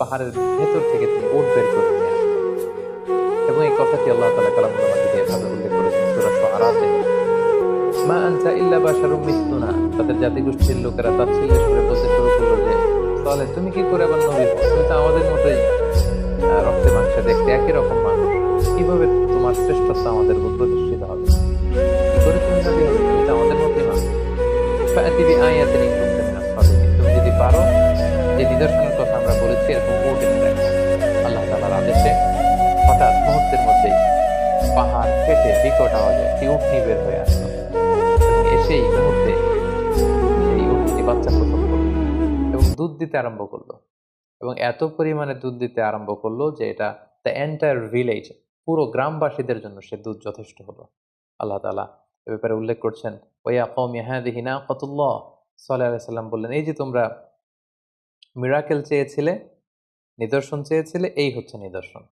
পাহাড়ের ভেতর থেকে তিনি উট বের করে নিয়ে আসলেন। এবং এই কথাটি আল্লাহ তাআলা কালামুল মাজিদে এভাবে উল্লেখ করেছেন সূরা শুআরাতে, মা আনতা ইল্লা বাশারুম মিসলুনা। তাদের জাতিগোষ্ঠীর লোকেরা তাচ্ছিল্যের সুরে বলতে শুরু করলো যে, সালেহ তুমি কি করে আবার নবী হও? তুমি তো আমাদের মতোই রক্তে মাংসে দেখতে একই রকম মানুষ। কিভাবে তোমার শ্রেষ্ঠত্ব আমাদের উপর প্রতিষ্ঠিত হবে? কি করে তুমি নবী হবে? তুমি তো আমাদের মতোই মানুষ। ফাআতি বিআয়াতিন ইন কুনতা মিনাস সাদিকিন। তুমি যদি পারো যে নিদর্শনের কথা আমরা বলেছি এরকম উট এনে দেখো। আল্লাহ তাআলার আদেশে হঠাৎ মুহূর্তের মধ্যেই পাহাড় ফেটে বিকট আওয়াজে একটি উটনী বের হয়ে আসলো এবং এসেই মুহূর্তে সেই উটনী বাচ্চা প্রসব করলো এবং দুধ দিতে আরম্ভ করলো। এবং এত পরিমাণে দুধ দিতে আরম্ভ করলো যে এটা দ্য এন্টায়ার ভিলেজ, পুরো গ্রামবাসীদের জন্য সে দুধ যথেষ্ট হলো। আল্লাহ তাআলা এ ব্যাপারে উল্লেখ করছেন, ওয়া কওমি হাযিহি নাকাতুল্লাহ। সাল্লাল্লাহু আলাইহি সাল্লাম বললেন, এই যে তোমরা মিরাকেল চেয়েছিলে, নিদর্শন চেয়েছিলে, এই হচ্ছে নিদর্শন।